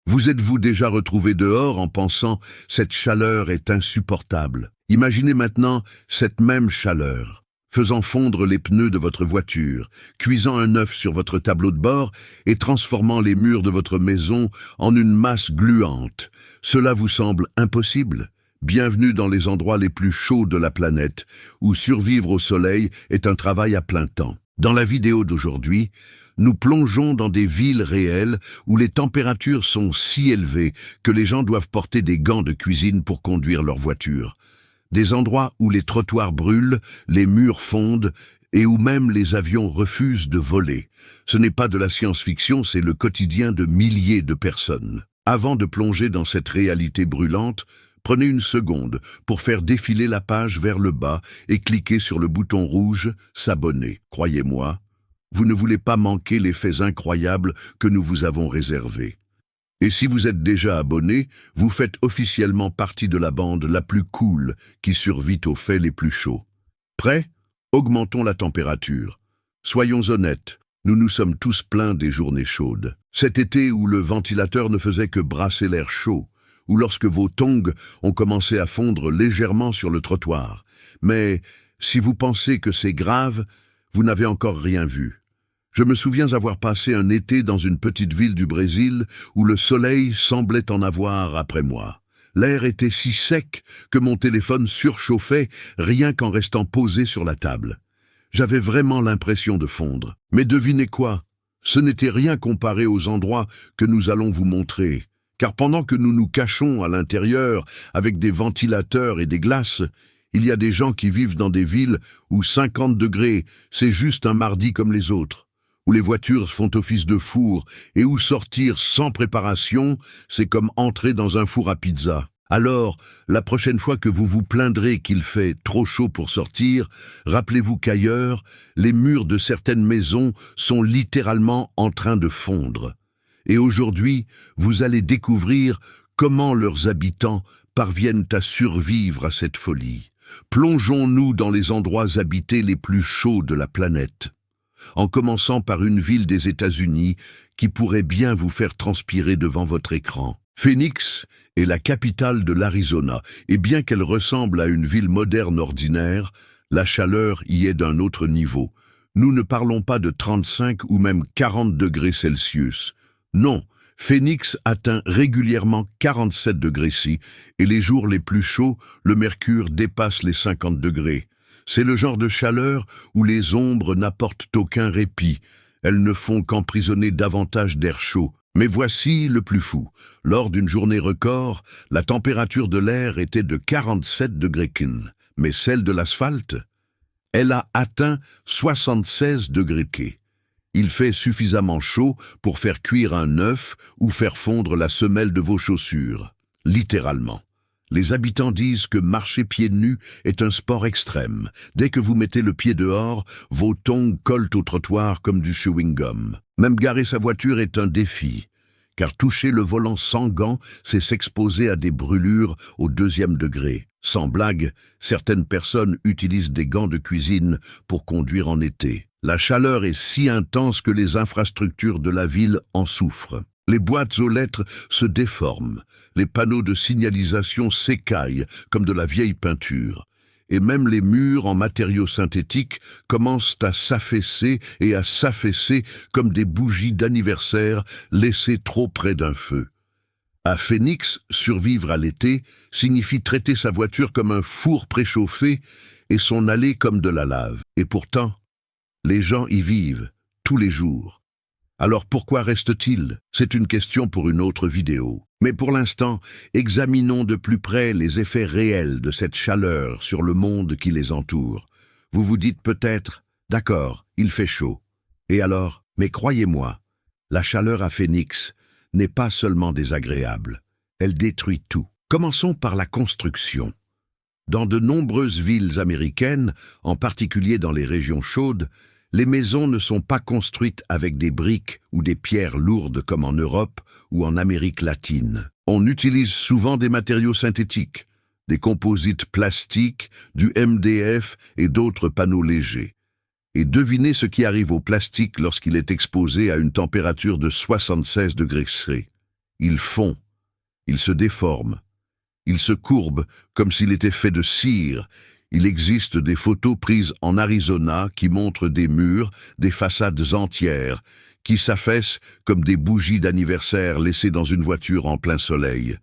Vous êtes-vous déjà retrouvé dehors en pensant « cette chaleur est insupportable ». Imaginez maintenant cette même chaleur, faisant fondre les pneus de votre voiture, cuisant un œuf sur votre tableau de bord et transformant les murs de votre maison en une masse gluante. Cela vous semble impossible? Bienvenue dans les endroits les plus chauds de la planète, où survivre au soleil est un travail à plein temps. Dans la vidéo d'aujourd'hui, nous plongeons dans des villes réelles où les températures sont si élevées que les gens doivent porter des gants de cuisine pour conduire leur voiture. Des endroits où les trottoirs brûlent, les murs fondent et où même les avions refusent de voler. Ce n'est pas de la science-fiction, c'est le quotidien de milliers de personnes. Avant de plonger dans cette réalité brûlante, prenez une seconde pour faire défiler la page vers le bas et cliquez sur le bouton rouge « S'abonner ». Croyez-moi, vous ne voulez pas manquer les faits incroyables que nous vous avons réservés. Et si vous êtes déjà abonné, vous faites officiellement partie de la bande la plus cool qui survit aux faits les plus chauds. Prêts? Augmentons la température. Soyons honnêtes, nous nous sommes tous plaints des journées chaudes. Cet été où le ventilateur ne faisait que brasser l'air chaud, ou lorsque vos tongs ont commencé à fondre légèrement sur le trottoir. Mais si vous pensez que c'est grave, vous n'avez encore rien vu. Je me souviens avoir passé un été dans une petite ville du Brésil où le soleil semblait en avoir après moi. L'air était si sec que mon téléphone surchauffait rien qu'en restant posé sur la table. J'avais vraiment l'impression de fondre. Mais devinez quoi? Ce n'était rien comparé aux endroits que nous allons vous montrer. Car pendant que nous nous cachons à l'intérieur avec des ventilateurs et des glaces, il y a des gens qui vivent dans des villes où 50 degrés, c'est juste un mardi comme les autres, où les voitures font office de four et où sortir sans préparation, c'est comme entrer dans un four à pizza. Alors, la prochaine fois que vous vous plaindrez qu'il fait trop chaud pour sortir, rappelez-vous qu'ailleurs, les murs de certaines maisons sont littéralement en train de fondre. Et aujourd'hui, vous allez découvrir comment leurs habitants parviennent à survivre à cette folie. Plongeons-nous dans les endroits habités les plus chauds de la planète, en commençant par une ville des États-Unis qui pourrait bien vous faire transpirer devant votre écran. Phoenix est la capitale de l'Arizona, et bien qu'elle ressemble à une ville moderne ordinaire, la chaleur y est d'un autre niveau. Nous ne parlons pas de 35 ou même 40 degrés Celsius. Non, Phoenix atteint régulièrement 47 degrés C, et les jours les plus chauds, le mercure dépasse les 50 degrés. C'est le genre de chaleur où les ombres n'apportent aucun répit. Elles ne font qu'emprisonner davantage d'air chaud. Mais voici le plus fou. Lors d'une journée record, la température de l'air était de 47 degrés Kelvin. Mais celle de l'asphalte, elle a atteint 76 degrés Kelvin. Il fait suffisamment chaud pour faire cuire un œuf ou faire fondre la semelle de vos chaussures. Littéralement. Les habitants disent que marcher pieds nus est un sport extrême. Dès que vous mettez le pied dehors, vos tongs collent au trottoir comme du chewing-gum. Même garer sa voiture est un défi, car toucher le volant sans gants, c'est s'exposer à des brûlures au 2e degré. Sans blague, certaines personnes utilisent des gants de cuisine pour conduire en été. La chaleur est si intense que les infrastructures de la ville en souffrent. Les boîtes aux lettres se déforment, les panneaux de signalisation s'écaillent comme de la vieille peinture, et même les murs en matériaux synthétiques commencent à s'affaisser et à s'affaisser comme des bougies d'anniversaire laissées trop près d'un feu. À Phoenix, survivre à l'été signifie traiter sa voiture comme un four préchauffé et son allée comme de la lave. Et pourtant, les gens y vivent tous les jours. Alors pourquoi reste-t-il? C'est une question pour une autre vidéo. Mais pour l'instant, examinons de plus près les effets réels de cette chaleur sur le monde qui les entoure. Vous vous dites peut-être, d'accord, il fait chaud. Et alors? Mais croyez-moi, la chaleur à Phoenix n'est pas seulement désagréable, elle détruit tout. Commençons par la construction. Dans de nombreuses villes américaines, en particulier dans les régions chaudes, les maisons ne sont pas construites avec des briques ou des pierres lourdes comme en Europe ou en Amérique latine. On utilise souvent des matériaux synthétiques, des composites plastiques, du MDF et d'autres panneaux légers. Et devinez ce qui arrive au plastique lorsqu'il est exposé à une température de 76 degrés C. Il fond, il se déforme, il se courbe comme s'il était fait de cire. Il existe des photos prises en Arizona qui montrent des murs, des façades entières, qui s'affaissent comme des bougies d'anniversaire laissées dans une voiture en plein soleil.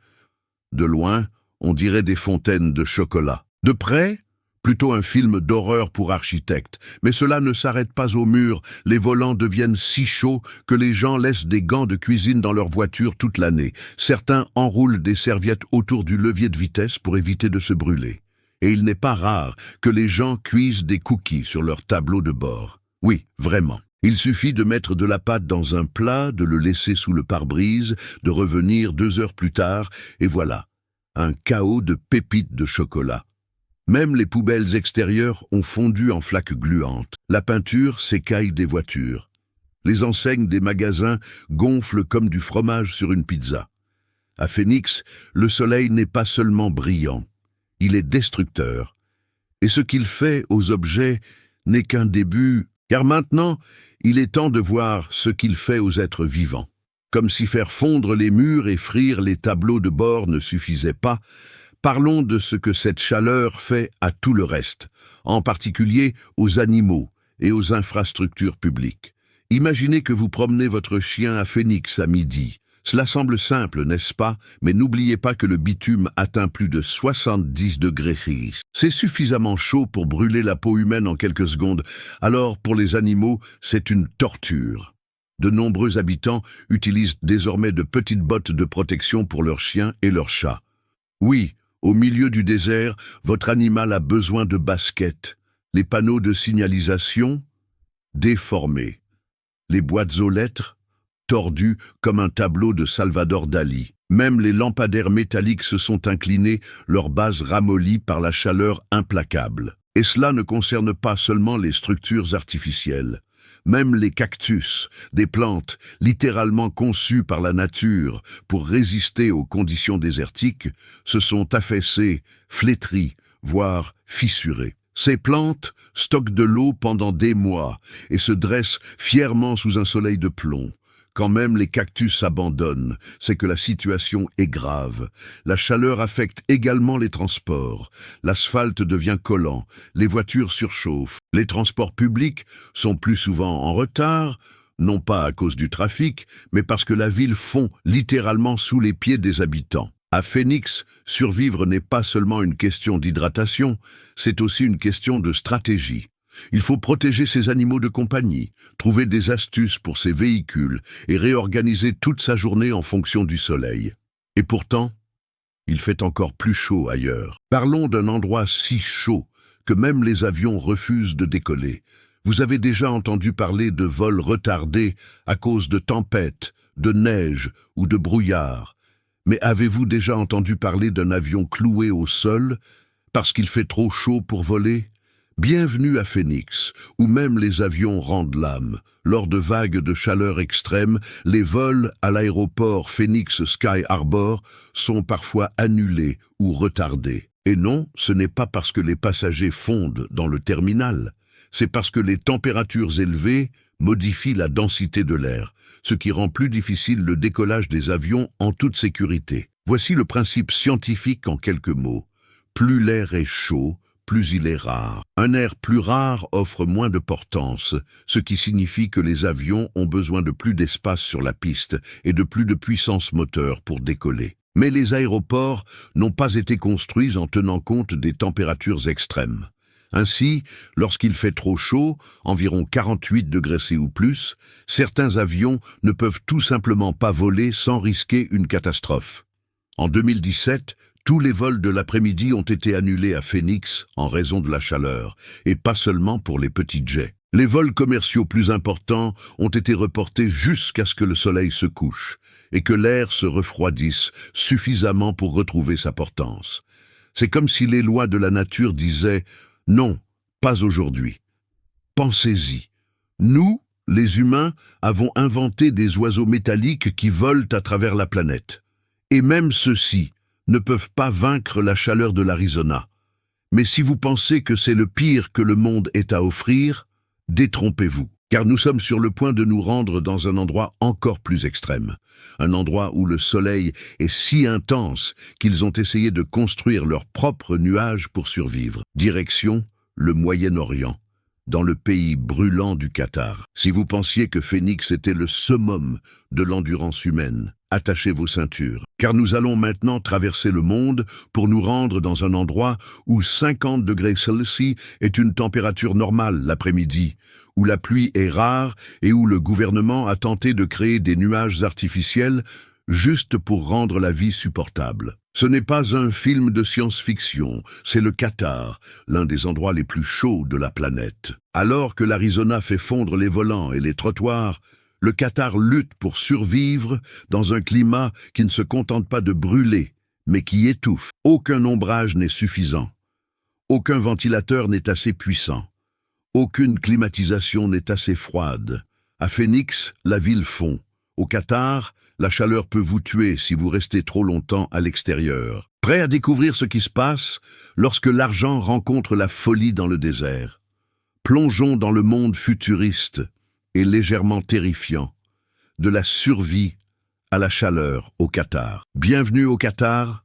De loin, on dirait des fontaines de chocolat. De près, plutôt un film d'horreur pour architectes. Mais cela ne s'arrête pas aux murs. Les volants deviennent si chauds que les gens laissent des gants de cuisine dans leur voiture toute l'année. Certains enroulent des serviettes autour du levier de vitesse pour éviter de se brûler. Et il n'est pas rare que les gens cuisent des cookies sur leur tableau de bord. Oui, vraiment. Il suffit de mettre de la pâte dans un plat, de le laisser sous le pare-brise, de revenir 2 heures plus tard, et voilà, un chaos de pépites de chocolat. Même les poubelles extérieures ont fondu en flaques gluantes. La peinture s'écaille des voitures. Les enseignes des magasins gonflent comme du fromage sur une pizza. À Phoenix, le soleil n'est pas seulement brillant, il est destructeur. Et ce qu'il fait aux objets n'est qu'un début, car maintenant, il est temps de voir ce qu'il fait aux êtres vivants. Comme si faire fondre les murs et frire les tableaux de bord ne suffisait pas, parlons de ce que cette chaleur fait à tout le reste, en particulier aux animaux et aux infrastructures publiques. Imaginez que vous promenez votre chien à Phoenix à midi. Cela semble simple, n'est-ce pas? Mais n'oubliez pas que le bitume atteint plus de 70 degrés. C'est suffisamment chaud pour brûler la peau humaine en quelques secondes. Alors, pour les animaux, c'est une torture. De nombreux habitants utilisent désormais de petites bottes de protection pour leurs chiens et leurs chats. Oui, au milieu du désert, votre animal a besoin de baskets, les panneaux de signalisation déformés, les boîtes aux lettres tordues comme un tableau de Salvador Dali. Même les lampadaires métalliques se sont inclinés, leur base ramollie par la chaleur implacable. Et cela ne concerne pas seulement les structures artificielles. Même les cactus, des plantes littéralement conçues par la nature pour résister aux conditions désertiques, se sont affaissées, flétries, voire fissurées. Ces plantes stockent de l'eau pendant des mois et se dressent fièrement sous un soleil de plomb. Quand même les cactus abandonnent, c'est que la situation est grave. La chaleur affecte également les transports. L'asphalte devient collant, les voitures surchauffent. Les transports publics sont plus souvent en retard, non pas à cause du trafic, mais parce que la ville fond littéralement sous les pieds des habitants. À Phoenix, survivre n'est pas seulement une question d'hydratation, c'est aussi une question de stratégie. Il faut protéger ses animaux de compagnie, trouver des astuces pour ses véhicules et réorganiser toute sa journée en fonction du soleil. Et pourtant, il fait encore plus chaud ailleurs. Parlons d'un endroit si chaud que même les avions refusent de décoller. Vous avez déjà entendu parler de vols retardés à cause de tempêtes, de neige ou de brouillard. Mais avez-vous déjà entendu parler d'un avion cloué au sol parce qu'il fait trop chaud pour voler ? Bienvenue à Phoenix, où même les avions rendent l'âme. Lors de vagues de chaleur extrême, les vols à l'aéroport Phoenix Sky Harbor sont parfois annulés ou retardés. Et non, ce n'est pas parce que les passagers fondent dans le terminal. C'est parce que les températures élevées modifient la densité de l'air, ce qui rend plus difficile le décollage des avions en toute sécurité. Voici le principe scientifique en quelques mots. Plus l'air est chaud, plus il est rare. Un air plus rare offre moins de portance, ce qui signifie que les avions ont besoin de plus d'espace sur la piste et de plus de puissance moteur pour décoller. Mais les aéroports n'ont pas été construits en tenant compte des températures extrêmes. Ainsi, lorsqu'il fait trop chaud, environ 48 degrés C ou plus, certains avions ne peuvent tout simplement pas voler sans risquer une catastrophe. En 2017, tous les vols de l'après-midi ont été annulés à Phoenix en raison de la chaleur, et pas seulement pour les petits jets. Les vols commerciaux plus importants ont été reportés jusqu'à ce que le soleil se couche, et que l'air se refroidisse suffisamment pour retrouver sa portance. C'est comme si les lois de la nature disaient « Non, pas aujourd'hui ». Pensez-y. Nous, les humains, avons inventé des oiseaux métalliques qui volent à travers la planète. Et même ceux-ci ne peuvent pas vaincre la chaleur de l'Arizona. Mais si vous pensez que c'est le pire que le monde ait à offrir, détrompez-vous. car nous sommes sur le point de nous rendre dans un endroit encore plus extrême, un endroit où le soleil est si intense qu'ils ont essayé de construire leurs propres nuages pour survivre. Direction le Moyen-Orient, dans le pays brûlant du Qatar. Si vous pensiez que Phoenix était le summum de l'endurance humaine, attachez vos ceintures, car nous allons maintenant traverser le monde pour nous rendre dans un endroit où 50 degrés Celsius est une température normale l'après-midi, où la pluie est rare et où le gouvernement a tenté de créer des nuages artificiels juste pour rendre la vie supportable. Ce n'est pas un film de science-fiction, c'est le Qatar, l'un des endroits les plus chauds de la planète. Alors que l'Arizona fait fondre les volants et les trottoirs, le Qatar lutte pour survivre dans un climat qui ne se contente pas de brûler, mais qui étouffe. Aucun ombrage n'est suffisant. Aucun ventilateur n'est assez puissant. Aucune climatisation n'est assez froide. À Phoenix, la ville fond. Au Qatar, la chaleur peut vous tuer si vous restez trop longtemps à l'extérieur. Prêt à découvrir ce qui se passe lorsque l'argent rencontre la folie dans le désert? Plongeons dans le monde futuriste et légèrement terrifiant, de la survie à la chaleur au Qatar. Bienvenue au Qatar,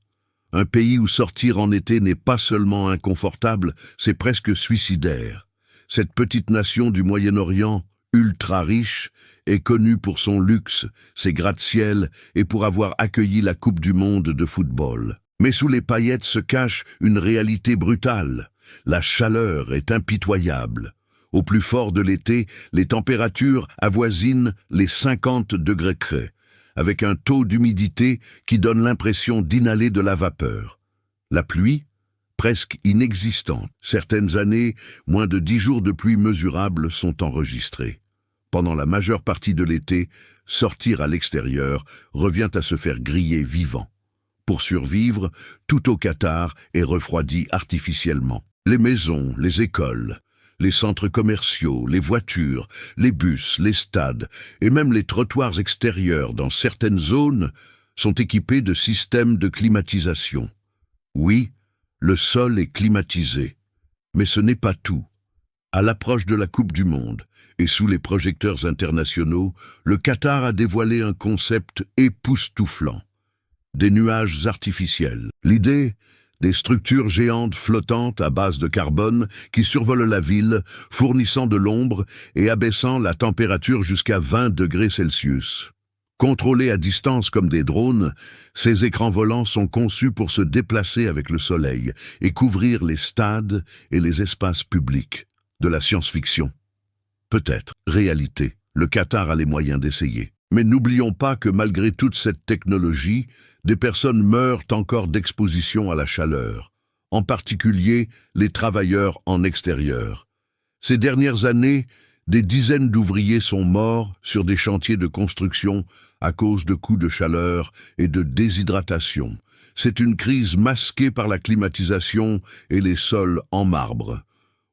un pays où sortir en été n'est pas seulement inconfortable, c'est presque suicidaire. Cette petite nation du Moyen-Orient, ultra riche, est connue pour son luxe, ses gratte-ciel et pour avoir accueilli la Coupe du Monde de football. Mais sous les paillettes se cache une réalité brutale. La chaleur est impitoyable. Au plus fort de l'été, les températures avoisinent les 50 degrés creux, avec un taux d'humidité qui donne l'impression d'inhaler de la vapeur. La pluie, presque inexistante. Certaines années, moins de 10 jours de pluie mesurables sont enregistrés. Pendant la majeure partie de l'été, sortir à l'extérieur revient à se faire griller vivant. Pour survivre, tout au Qatar est refroidi artificiellement. Les maisons, les écoles, les centres commerciaux, les voitures, les bus, les stades et même les trottoirs extérieurs dans certaines zones sont équipés de systèmes de climatisation. Oui, le sol est climatisé, mais ce n'est pas tout. À l'approche de la Coupe du Monde et sous les projecteurs internationaux, le Qatar a dévoilé un concept époustouflant. Des nuages artificiels. L'idée, des structures géantes flottantes à base de carbone qui survolent la ville, fournissant de l'ombre et abaissant la température jusqu'à 20 degrés Celsius. Contrôlés à distance comme des drones, ces écrans volants sont conçus pour se déplacer avec le soleil et couvrir les stades et les espaces publics. De la science-fiction. Peut-être, réalité, le Qatar a les moyens d'essayer. Mais n'oublions pas que malgré toute cette technologie, des personnes meurent encore d'exposition à la chaleur, en particulier les travailleurs en extérieur. Ces dernières années, des dizaines d'ouvriers sont morts sur des chantiers de construction à cause de coups de chaleur et de déshydratation. C'est une crise masquée par la climatisation et les sols en marbre.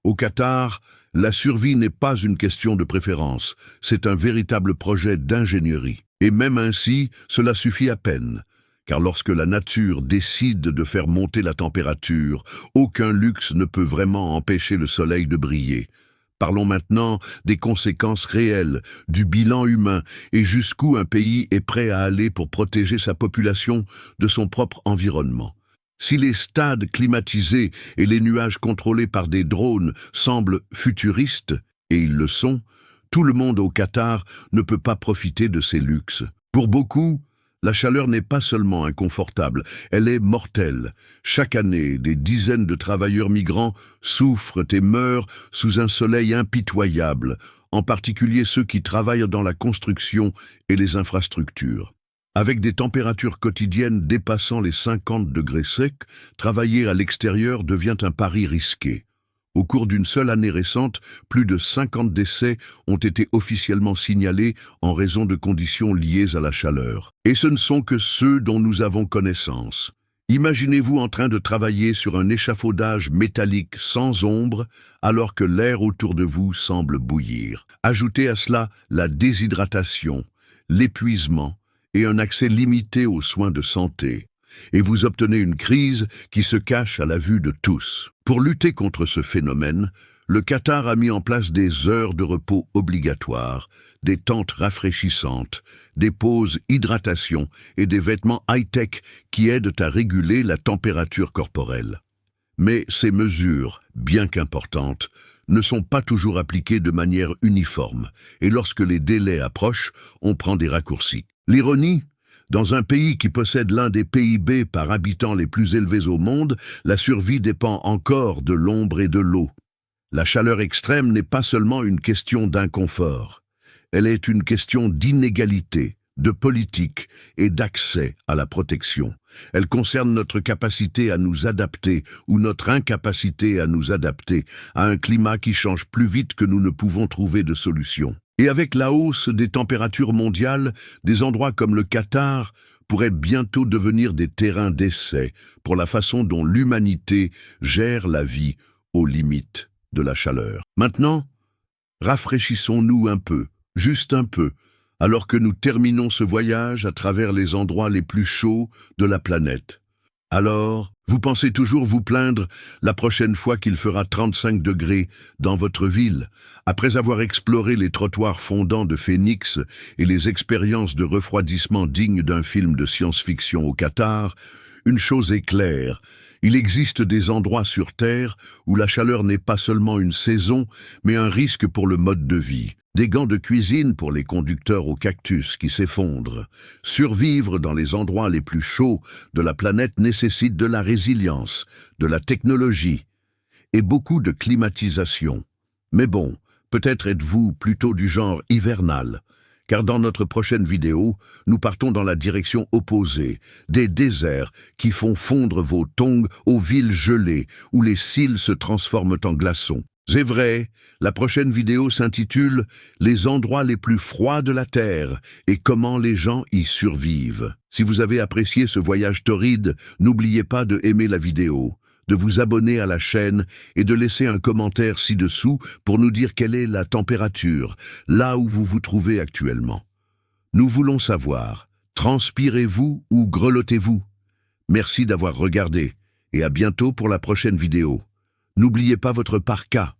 Au Qatar, la survie n'est pas une question de préférence, c'est un véritable projet d'ingénierie. Et même ainsi, cela suffit à peine, car lorsque la nature décide de faire monter la température, aucun luxe ne peut vraiment empêcher le soleil de briller. Parlons maintenant des conséquences réelles, du bilan humain et jusqu'où un pays est prêt à aller pour protéger sa population de son propre environnement. Si les stades climatisés et les nuages contrôlés par des drones semblent futuristes, et ils le sont, tout le monde au Qatar ne peut pas profiter de ces luxes. Pour beaucoup, la chaleur n'est pas seulement inconfortable, elle est mortelle. Chaque année, des dizaines de travailleurs migrants souffrent et meurent sous un soleil impitoyable, en particulier ceux qui travaillent dans la construction et les infrastructures. Avec des températures quotidiennes dépassant les 50 degrés secs, travailler à l'extérieur devient un pari risqué. Au cours d'une seule année récente, plus de 50 décès ont été officiellement signalés en raison de conditions liées à la chaleur. Et ce ne sont que ceux dont nous avons connaissance. Imaginez-vous en train de travailler sur un échafaudage métallique sans ombre, alors que l'air autour de vous semble bouillir. Ajoutez à cela la déshydratation, l'épuisement, et un accès limité aux soins de santé, et vous obtenez une crise qui se cache à la vue de tous. Pour lutter contre ce phénomène, Le Qatar a mis en place des heures de repos obligatoires, des tentes rafraîchissantes, des pauses hydratation et des vêtements high-tech qui aident à réguler la température corporelle. Mais ces mesures, bien qu'importantes, ne sont pas toujours appliquées de manière uniforme, et lorsque les délais approchent, on prend des raccourcis. L'ironie, dans un pays qui possède l'un des PIB par habitant les plus élevés au monde, la survie dépend encore de l'ombre et de l'eau. La chaleur extrême n'est pas seulement une question d'inconfort, elle est une question d'inégalité, de politique et d'accès à la protection. Elle concerne notre capacité à nous adapter ou notre incapacité à nous adapter à un climat qui change plus vite que nous ne pouvons trouver de solution. Et avec la hausse des températures mondiales, des endroits comme le Qatar pourraient bientôt devenir des terrains d'essai pour la façon dont l'humanité gère la vie aux limites de la chaleur. Maintenant, rafraîchissons-nous un peu, juste un peu, alors que nous terminons ce voyage à travers les endroits les plus chauds de la planète. Alors, vous pensez toujours vous plaindre la prochaine fois qu'il fera 35 degrés dans votre ville, après avoir exploré les trottoirs fondants de Phoenix et les expériences de refroidissement dignes d'un film de science-fiction au Qatar. Une chose est claire, il existe des endroits sur Terre où la chaleur n'est pas seulement une saison, mais un risque pour le mode de vie. Des gants de cuisine pour les conducteurs aux cactus qui s'effondrent. Survivre dans les endroits les plus chauds de la planète nécessite de la résilience, de la technologie et beaucoup de climatisation. Mais bon, peut-être êtes-vous plutôt du genre hivernal, car dans notre prochaine vidéo, nous partons dans la direction opposée, des déserts qui font fondre vos tongs aux villes gelées où les cils se transforment en glaçons. C'est vrai, la prochaine vidéo s'intitule « Les endroits les plus froids de la Terre et comment les gens y survivent ». Si vous avez apprécié ce voyage torride, n'oubliez pas de aimer la vidéo, de vous abonner à la chaîne et de laisser un commentaire ci-dessous pour nous dire quelle est la température, là où vous vous trouvez actuellement. Nous voulons savoir, transpirez-vous ou grelottez-vous? Merci d'avoir regardé et à bientôt pour la prochaine vidéo. N'oubliez pas votre parka.